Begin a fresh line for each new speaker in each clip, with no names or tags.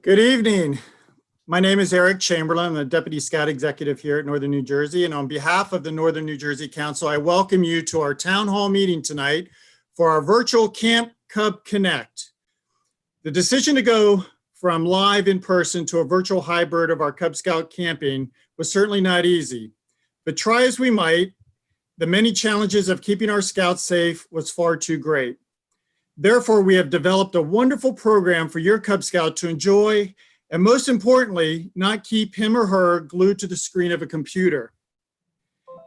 Good evening. My name is Eric Chamberlain. I'm the Deputy Scout Executive here at Northern New Jersey. And on behalf of the Northern New Jersey Council, I welcome you to our town hall meeting tonight for our virtual Camp Cub Connect. The decision to go from live in person to a virtual hybrid of our Cub Scout camping was certainly not easy. But try as we might, the many challenges of keeping our scouts safe was far too great. Therefore, we have developed a wonderful program for your Cub Scout to enjoy, and most importantly, not keep him or her glued to the screen of a computer.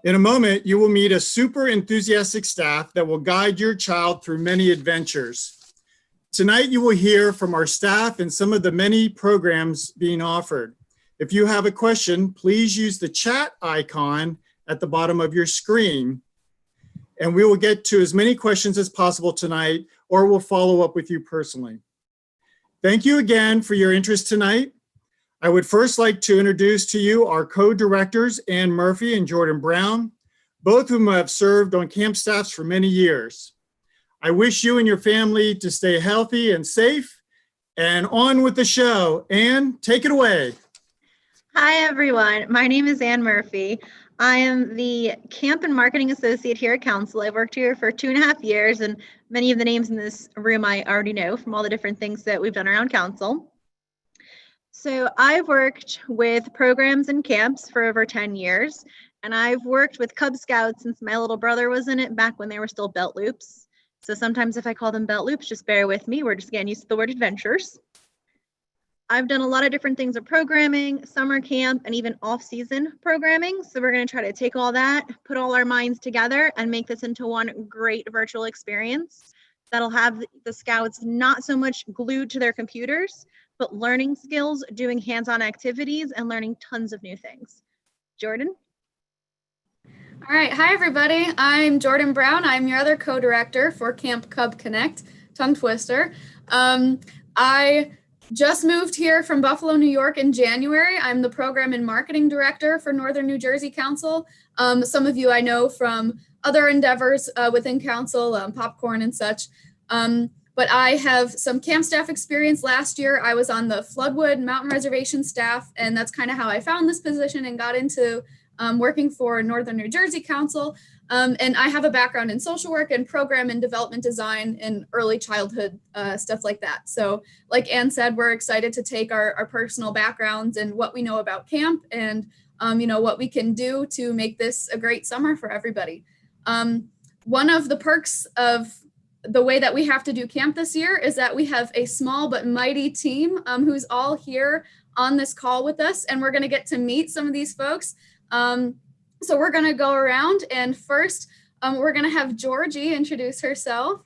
In a moment, you will meet a super enthusiastic staff that will guide your child through many adventures. Tonight, you will hear from our staff and some of the many programs being offered. If you have a question, please use the chat icon at the bottom of your screen, and we will get to as many questions as possible tonight, or we'll follow up with you personally. Thank you again for your interest tonight. I would first like to introduce to you our co-directors, Ann Murphy and Jordan Brown, both of whom have served on camp staffs for many years. I wish you and your family to stay healthy and safe, and on with the show. Ann, take it away.
Hi, everyone. My name is Ann Murphy. I am the Camp and Marketing Associate here at Council. I've worked here for 2.5 years, and many of the names in this room I already know from all the different things that we've done around Council. So I've worked with programs and camps for over 10 years, and I've worked with Cub Scouts since my little brother was in it back when they were still belt loops. So sometimes if I call them belt loops, just bear with me. We're just getting used to the word adventures. I've done a lot of different things of programming, summer camp, and even off-season programming. So we're going to try to take all that, put all our minds together, and make this into one great virtual experience that'll have the scouts not so much glued to their computers, but learning skills, doing hands-on activities, and learning tons of new things. Jordan?
All right. Hi, everybody. I'm Jordan Brown. I'm your other co-director for Camp Cub Connect, tongue twister. I just moved here from Buffalo, New York in January. I'm the program and marketing director for Northern New Jersey Council. Some of you I know from other endeavors within Council, popcorn and such. But I have some camp staff experience. Last year, I was on the Floodwood Mountain Reservation staff, and that's kind of how I found this position and got into working for Northern New Jersey Council. And I have a background in social work and program and development design and early childhood stuff like that. So like Ann said, we're excited to take our personal backgrounds and what we know about camp and what we can do to make this a great summer for everybody. One of the perks of the way that we have to do camp this year is that we have a small but mighty team who's all here on this call with us, and we're going to get to meet some of these folks. So we're going to go around, and first we're going to have Georgie introduce herself.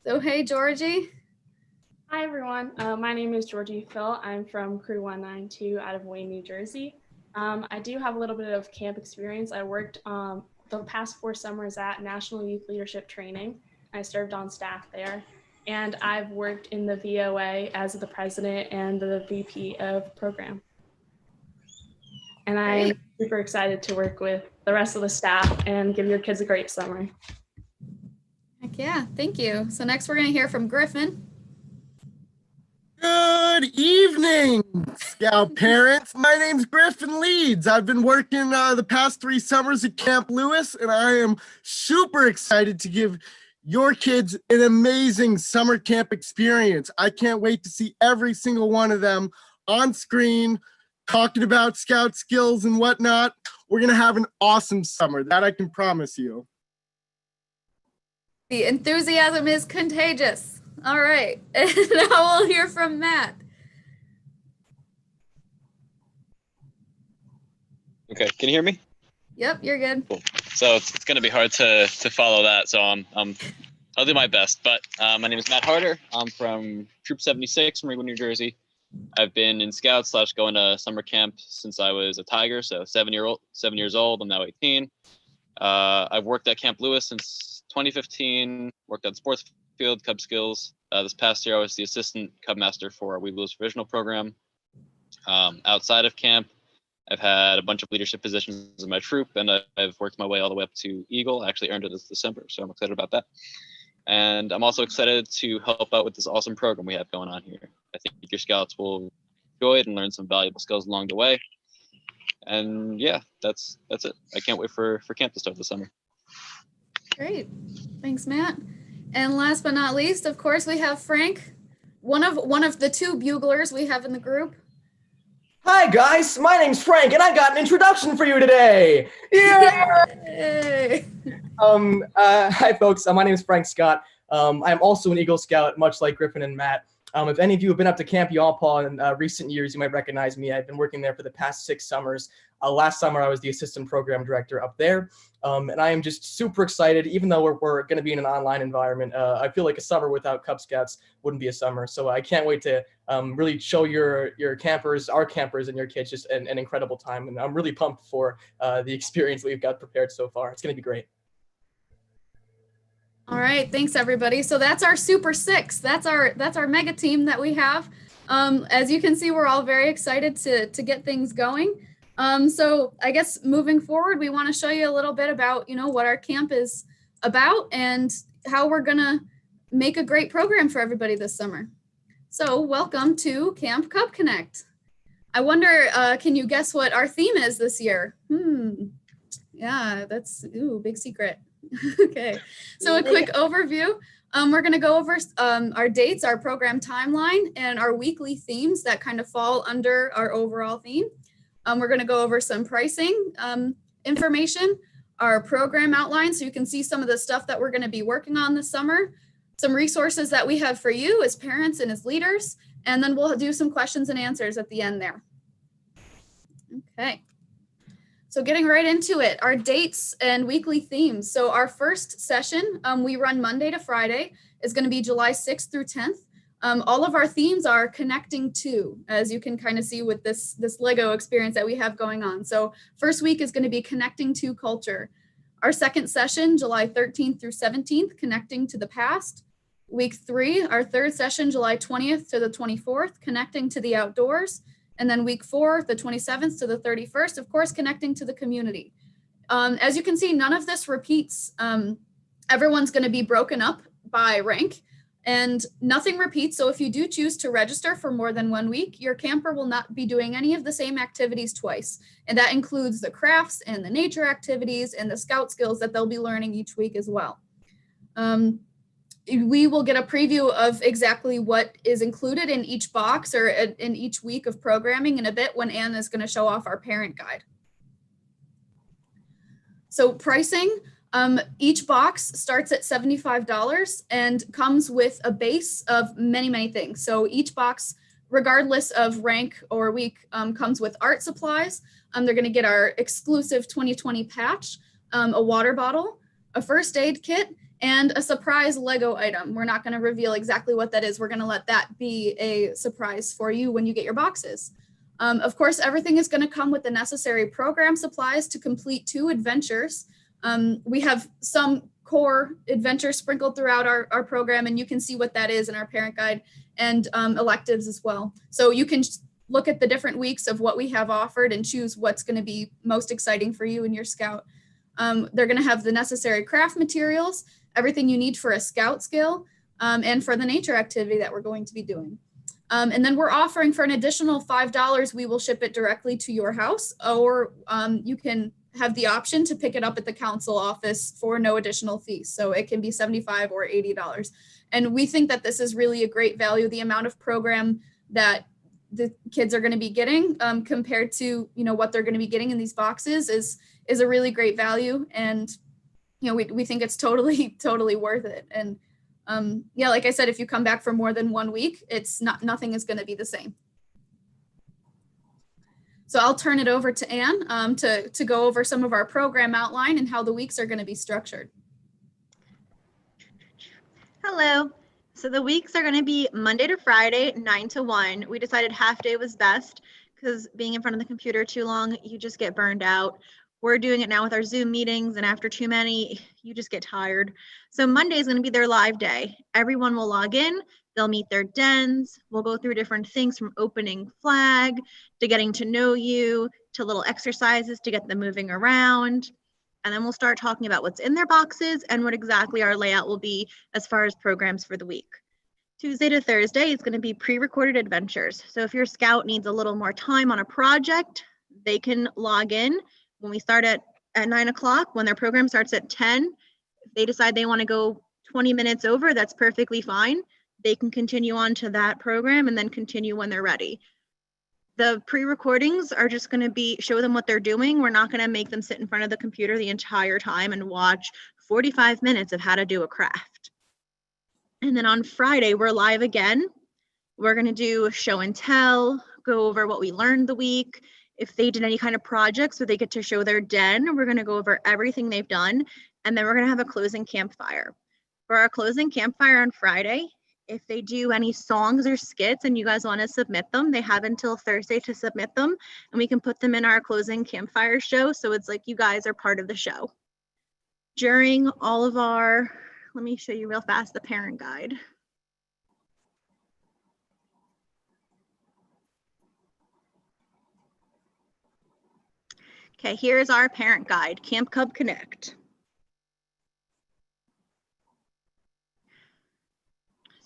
So hey, Georgie.
Hi, everyone. My name is Georgie Phil. I'm from Crew 192 out of Wayne, New Jersey. I do have a little bit of camp experience. I worked the past 4 summers at National Youth Leadership Training. I served on staff there, and I've worked in the VOA as the president and the VP of program. And I'm super excited to work with the rest of the staff and give your kids a great summer.
Heck yeah, thank you. So next we're going to hear from Griffin.
Good evening, Scout parents. My name's Griffin Leeds. I've been working the past 3 summers at Camp Lewis, and I am super excited to give your kids an amazing summer camp experience. I can't wait to see every single one of them on screen, talking about scout skills and whatnot. We're going to have an awesome summer. That I can promise you.
The enthusiasm is contagious. All right. And now we'll hear from Matt.
Okay. Can you hear me?
Yep, you're good.
Cool. So it's going to be hard to follow that. So I'll do my best. But my name is Matt Harder. I'm from Troop 76 from Ringwood, New Jersey. I've been in Scouts / going to summer camp since I was a Tiger, so 7 years old. I'm now 18. I've worked at Camp Lewis since 2015. Worked on sports field, Cub skills. This past year, I was the assistant Cub master for our We Lewis Provisional program. Outside of camp, I've had a bunch of leadership positions in my troop, and I've worked my way all the way up to Eagle. I actually earned it this December, so I'm excited about that. And I'm also excited to help out with this awesome program we have going on here. I think your scouts will enjoyed and learned some valuable skills along the way. And yeah, that's it. I can't wait for camp to start this summer.
Great. Thanks, Matt. And last but not least, of course, we have Frank, one of the two buglers we have in the group.
Hi guys, my name's Frank, and I got an introduction for you today. Yeah.
Yay!
Hi folks. My name is Frank Scott. I'm also an Eagle Scout, much like Griffin and Matt. If any of you have been up to Camp Yawpaw in recent years, you might recognize me. I've been working there for the past 6 summers. Last summer, I was the assistant program director up there. And I am just super excited, even though we're going to be in an online environment. I feel like a summer without Cub Scouts wouldn't be a summer. So I can't wait to really show your campers, our campers and your kids just an incredible time. And I'm really pumped for the experience that we've got prepared so far. It's going to be great.
All right, thanks everybody. So that's our Super Six. That's our mega team that we have. As you can see, we're all very excited to get things going. So I guess moving forward, we want to show you a little bit about, what our camp is about and how we're gonna make a great program for everybody this summer. So welcome to Camp Cub Connect. I wonder, can you guess what our theme is this year? Yeah, that's big secret. Okay, so a quick overview. We're going to go over our dates, our program timeline, and our weekly themes that kind of fall under our overall theme. We're going to go over some pricing information, our program outline, so you can see some of the stuff that we're going to be working on this summer, some resources that we have for you as parents and as leaders, and then we'll do some questions and answers at the end there. Okay. So getting right into it, our dates and weekly themes. So our first session, we run Monday to Friday, is going to be July 6th through 10th. All of our themes are connecting to, as you can kind of see with this Lego experience that we have going on. So first week is going to be connecting to culture. Our second session, July 13th through 17th, connecting to the past. Week 3, our third session, July 20th to the 24th, connecting to the outdoors. And then week 4, the 27th to the 31st, of course, connecting to the community. As you can see, none of this repeats. Everyone's going to be broken up by rank and nothing repeats. So if you do choose to register for more than 1 week, your camper will not be doing any of the same activities twice. And that includes the crafts and the nature activities and the scout skills that they'll be learning each week as well. We will get a preview of exactly what is included in each box or in each week of programming in a bit when Anne is going to show off our parent guide. So pricing, each box starts at $75 and comes with a base of many, many things. So each box, regardless of rank or week, comes with art supplies. They're going to get our exclusive 2020 patch, a water bottle, a first aid kit, and a surprise Lego item. We're not going to reveal exactly what that is. We're going to let that be a surprise for you when you get your boxes. Of course, everything is going to come with the necessary program supplies to complete 2 adventures. We have some core adventures sprinkled throughout our program, and you can see what that is in our parent guide, and electives as well. So you can look at the different weeks of what we have offered and choose what's going to be most exciting for you and your scout. They're going to have the necessary craft materials, everything you need for a scout skill, and for the nature activity that we're going to be doing. And then we're offering for an additional $5, we will ship it directly to your house, or you can have the option to pick it up at the council office for no additional fee. So it can be $75 or $80. And we think that this is really a great value. The amount of program that the kids are going to be getting compared to, what they're going to be getting in these boxes is a really great value. And we think it's totally worth it. And yeah, like I said, if you come back for more than 1 week, nothing is going to be the same. So I'll turn it over to Anne to go over some of our program outline and how the weeks are going to be structured.
Hello. So the weeks are going to be Monday to Friday, 9 to 1. We decided half day was best because being in front of the computer too long, you just get burned out. We're doing it now with our Zoom meetings, and after too many, you just get tired. So Monday is going to be their live day. Everyone will log in. They'll meet their dens. We'll go through different things from opening flag to getting to know you to little exercises to get them moving around. And then we'll start talking about what's in their boxes and what exactly our layout will be as far as programs for the week. Tuesday to Thursday is going to be pre-recorded adventures. So if your scout needs a little more time on a project, they can log in when we start at 9 o'clock. When their program starts at 10, if they decide they want to go 20 minutes over, that's perfectly fine. They can continue on to that program and then continue when they're ready. The pre-recordings are just going to be show them what they're doing. We're not going to make them sit in front of the computer the entire time and watch 45 minutes of how to do a craft. And then on Friday, we're live again. We're going to do show and tell, go over what we learned the week. If they did any kind of projects where they get to show their den, we're going to go over everything they've done. And then we're going to have a closing campfire. For our closing campfire on Friday, if they do any songs or skits and you guys want to submit them, they have until Thursday to submit them, and we can put them in our closing campfire show. So it's like you guys are part of the show. During all of our, let me show you real fast the parent guide. Okay, here's our parent guide, Camp Cub Connect.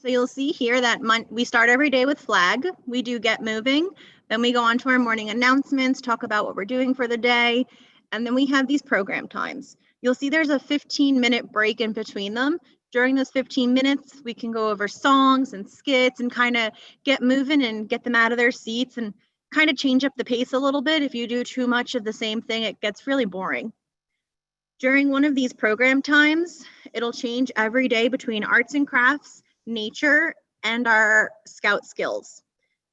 So you'll see here that we start every day with flag. We do get moving. Then we go on to our morning announcements, talk about what we're doing for the day. And then we have these program times. You'll see there's a 15-minute break in between them. During those 15 minutes, we can go over songs and skits and kind of get moving and get them out of their seats and kind of change up the pace a little bit. If you do too much of the same thing, it gets really boring. During one of these program times, it'll change every day between arts and crafts, nature, and our scout skills.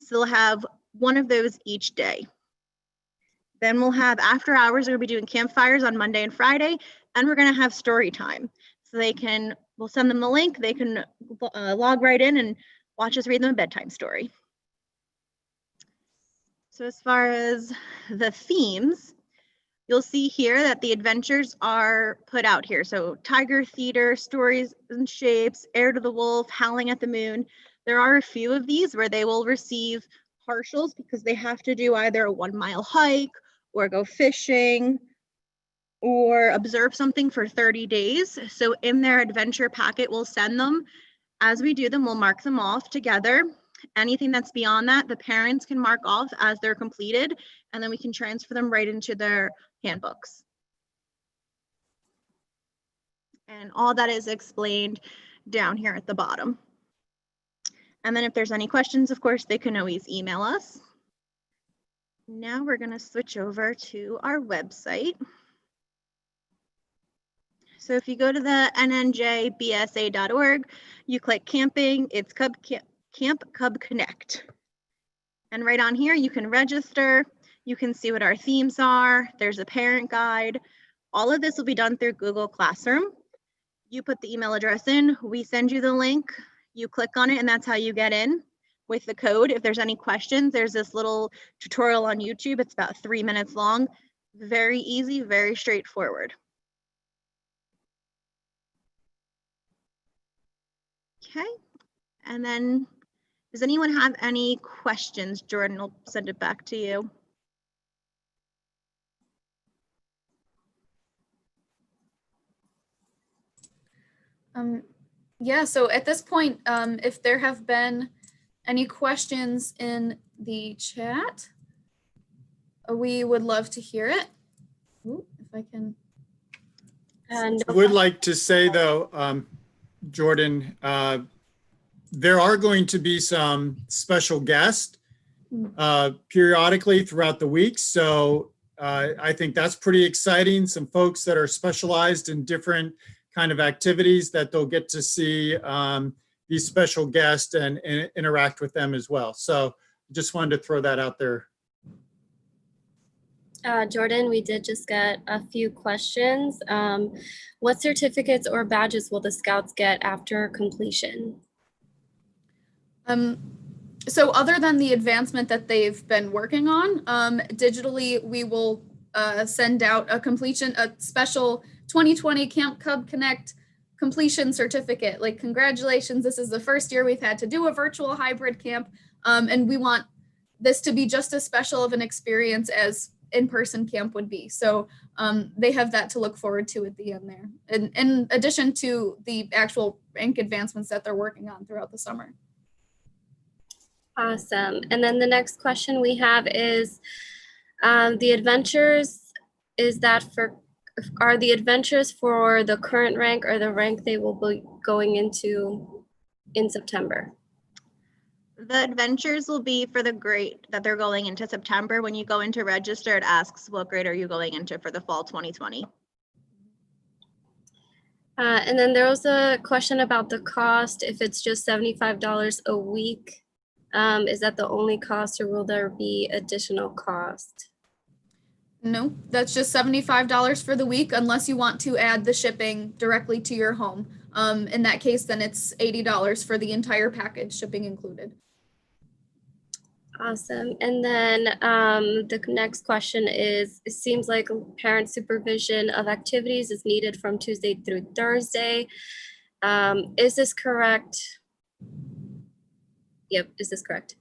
So they'll have one of those each day. Then we'll have after hours, we'll be doing campfires on Monday and Friday, and we're gonna have story time. So we'll send them the link, they can log right in and watch us read them a bedtime story. So as far as the themes, you'll see here that the adventures are put out here. So Tiger Theater, Stories and Shapes, Heir to the Wolf, Howling at the Moon. There are a few of these where they will receive partials because they have to do either a 1-mile hike or go fishing or observe something for 30 days. So in their adventure packet, we'll send them. As we do them, we'll mark them off together. Anything that's beyond that, the parents can mark off as they're completed, and then we can transfer them right into their handbooks. And all that is explained down here at the bottom. And then if there's any questions, of course, they can always email us. Now we're going to switch over to our website. So if you go to the NNJBSA.org, you click camping, it's Camp Cub Connect. And right on here, you can register. You can see what our themes are. There's a parent guide. All of this will be done through Google Classroom. You put the email address in, we send you the link, you click on it, and that's how you get in with the code. If there's any questions, there's this little tutorial on YouTube. It's about 3 minutes long. Very easy, very straightforward. Okay, and then does anyone have any questions? Jordan, I'll send it back to you.
Yeah, so at this point, if there have been any questions in the chat, we would love to hear it. Ooh, if I can.
And I would like to say though, Jordan, there are going to be some special guests periodically throughout the week. So I think that's pretty exciting. Some folks that are specialized in different kind of activities that they'll get to see these special guests and interact with them as well. So just wanted to throw that out there.
Jordan, we did just get a few questions. What certificates or badges will the Scouts get after completion?
So other than the advancement that they've been working on, digitally, we will send out a special 2020 Camp Cub Connect completion certificate. Like, congratulations, this is the first year we've had to do a virtual hybrid camp. And we want this to be just as special of an experience as in-person camp would be. So they have that to look forward to at the end there. In addition to the actual rank advancements that they're working on throughout the summer.
Awesome. And then the next question we have is the adventures, are the adventures for the current rank or the rank they will be going into in September?
The adventures will be for the grade that they're going into September. When you go into register, it asks what grade are you going into for the fall 2020.
And then there was a question about the cost, if it's just $75 a week. Is that the only cost, or will there be additional cost?
No, that's just $75 for the week unless you want to add the shipping directly to your home. In that case, then it's $80 for the entire package, shipping included.
Awesome. And then the next question is, it seems like parent supervision of activities is needed from Tuesday through Thursday. Is this correct? Yep, is this correct?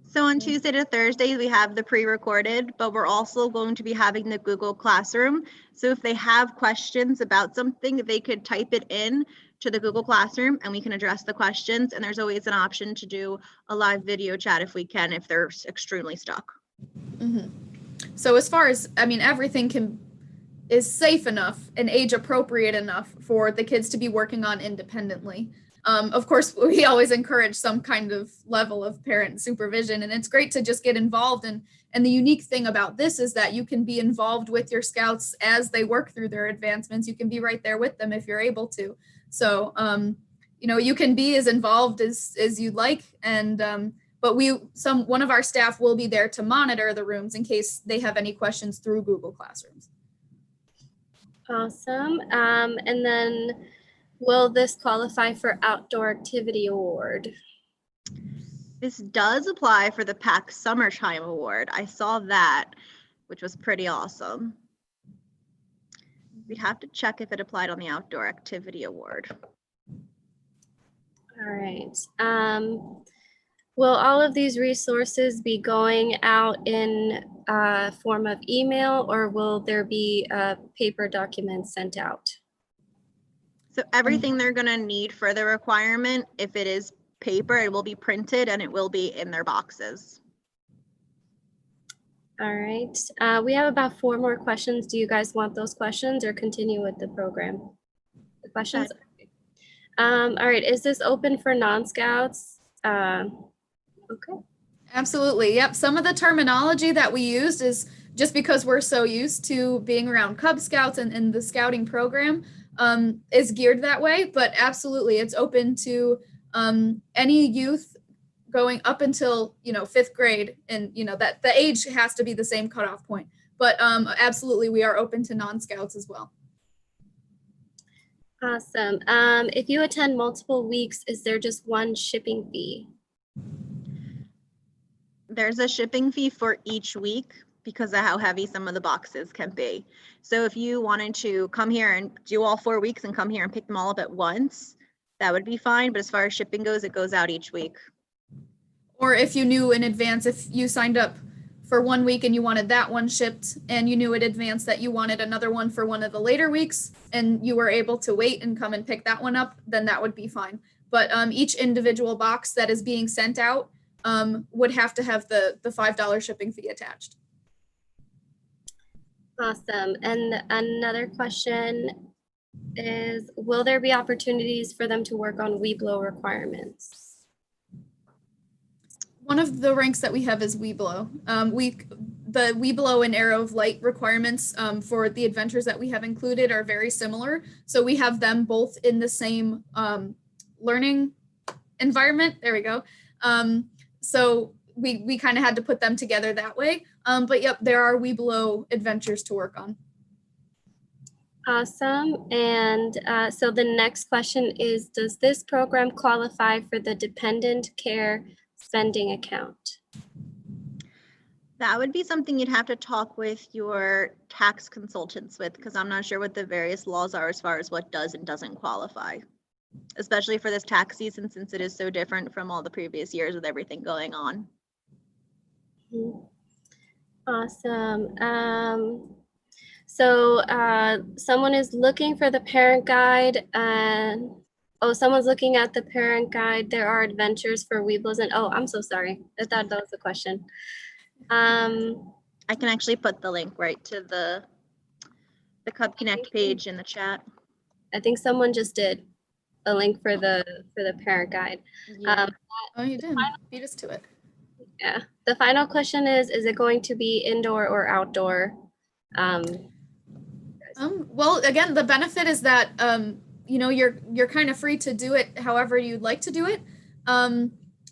So on Tuesday to Thursdays, we have the pre-recorded, but we're also going to be having the Google Classroom. So if they have questions about something, they could type it in to the Google Classroom and we can address the questions. And there's always an option to do a live video chat if we can, if they're extremely stuck.
Mm-hmm. So as far as, I mean, everything is safe enough and age appropriate enough for the kids to be working on independently. Of course, we always encourage some kind of level of parent supervision, and it's great to just get involved. And the unique thing about this is that you can be involved with your scouts as they work through their advancements. You can be right there with them if you're able to. So, you can be as involved as you'd like. And but one of our staff will be there to monitor the rooms in case they have any questions through Google Classrooms.
Awesome. And then, will this qualify for Outdoor Activity Award?
This does apply for the PAC Summertime Award. I saw that, which was pretty awesome. We'd have to check if it applied on the Outdoor Activity Award.
All right. Will all of these resources be going out in form of email, or will there be paper documents sent out?
So everything they're going to need for the requirement, if it is paper, it will be printed and it will be in their boxes.
All right. We have about 4 more questions. Do you guys want those questions or continue with the program? The questions? All right. Is this open for non-scouts? Okay.
Absolutely. Yep. Some of the terminology that we used is just because we're so used to being around Cub Scouts and the scouting program is geared that way. But absolutely, it's open to any youth going up until 5th grade, and that the age has to be the same cutoff point. But absolutely, we are open to non-scouts as well.
Awesome. If you attend multiple weeks, is there just one shipping fee?
There's a shipping fee for each week because of how heavy some of the boxes can be. So if you wanted to come here and do all 4 weeks and come here and pick them all up at once, that would be fine. But as far as shipping goes, it goes out each week.
Or if you knew in advance, if you signed up for 1 week and you wanted that one shipped, and you knew in advance that you wanted another one for one of the later weeks, and you were able to wait and come and pick that one up, then that would be fine. But each individual box that is being sent out would have to have the $5 shipping fee attached.
Awesome. And another question is, will there be opportunities for them to work on Weeblo requirements?
One of the ranks that we have is Weeblo. The Weeblo and Arrow of Light requirements for the adventures that we have included are very similar. So we have them both in the same learning environment. There we go. So we kind of had to put them together that way. But yep, there are Weeblo adventures to work on.
Awesome. And so the next question is, does this program qualify for the dependent care spending account?
That would be something you'd have to talk with your tax consultants with, because I'm not sure what the various laws are as far as what does and doesn't qualify, especially for this tax season, since it is so different from all the previous years with everything going on.
Awesome. So someone is looking for the parent guide Oh, someone's looking at the parent guide. There are adventures for Weebles and, oh, I'm so sorry. I thought that was the question.
I can actually put the link right to the Cub Connect page in the chat.
I think someone just did a link for the parent guide.
Yeah.
Oh, you did. Beat us to it.
Yeah. The final question is it going to be indoor or outdoor?
Well, again, the benefit is that you know, you're kind of free to do it however you'd like to do it.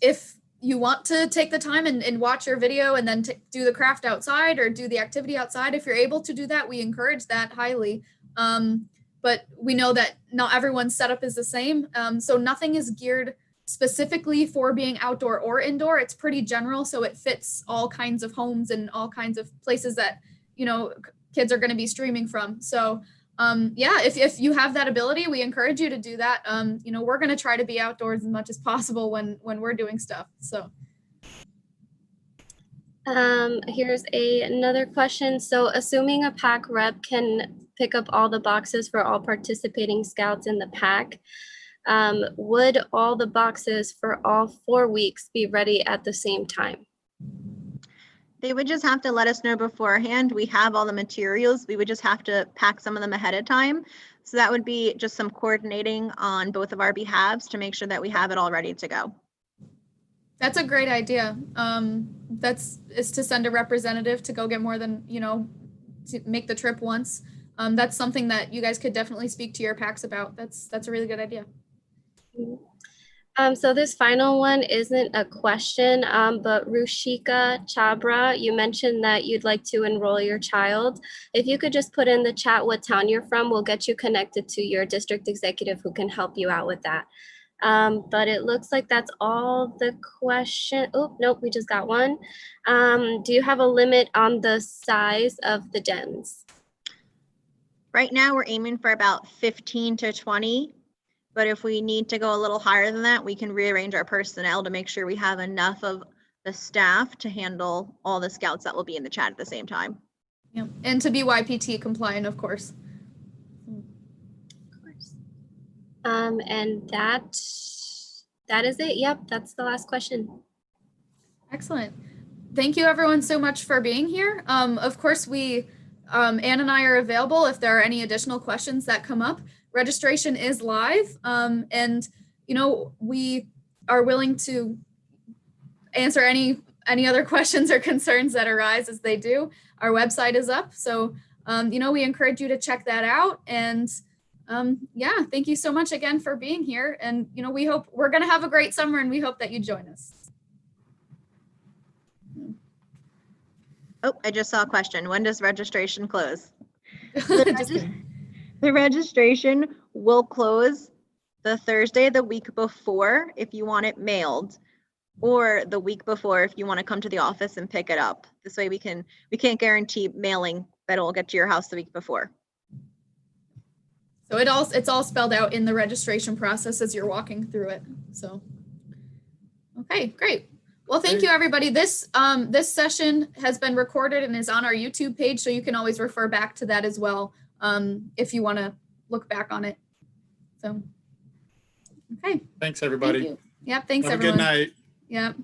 If you want to take the time and watch your video and then do the craft outside or do the activity outside, if you're able to do that, we encourage that highly. But we know that not everyone's setup is the same. So nothing is geared specifically for being outdoor or indoor. It's pretty general, so it fits all kinds of homes and all kinds of places that, you know, kids are going to be streaming from. So yeah, if you have that ability, we encourage you to do that. You know, we're going to try to be outdoors as much as possible when we're doing stuff. So
Here's another question. So assuming a pack rep can pick up all the boxes for all participating scouts in the pack, would all the boxes for all 4 weeks be ready at the same time?
They would just have to let us know beforehand. We have all the materials. We would just have to pack some of them ahead of time. So that would be just some coordinating on both of our behalves to make sure that we have it all ready to go.
that's a great idea. Is to send a representative to go get more than, you know, to make the trip once. That's something that you guys could definitely speak to your packs about. That's a really good idea.
So this final one isn't a question, but Rushika Chabra, you mentioned that you'd like to enroll your child. If you could just put in the chat what town you're from, we'll get you connected to your district executive who can help you out with that. But it looks like that's all the question. Oh, nope, we just got one. Do you have a limit on the size of the dens?
Right now, we're aiming for about 15 to 20. But if we need to go a little higher than that, we can rearrange our personnel to make sure we have enough of the staff to handle all the scouts that will be in the chat at the same time.
Yeah, and to be YPT compliant, of course.
Of course. And that is it. Yep, that's the last question.
Excellent. Thank you everyone so much for being here. Of course, Ann and I are available if there are any additional questions that come up. Registration is live, and you know, we are willing to answer any other questions or concerns that arise as they do. Our website is up, so you know, we encourage you to check that out. And yeah, thank you so much again for being here. And you know, we hope we're going to have a great summer, and we hope that you join us.
Oh, I just saw a question. When does registration close?
Just kidding.
The registration will close the Thursday the week before if you want it mailed, or the week before if you want to come to the office and pick it up. This way we can't guarantee mailing, but it will get to your house the week before.
So it's all spelled out in the registration process as you're walking through it. So, okay, great. Well, thank you, everybody. This session has been recorded and is on our YouTube page, so you can always refer back to that as well if you want to look back on it. So, okay.
Thanks, everybody.
Thank you. Yep, thanks,
Have
everyone.
a good night.
Yep.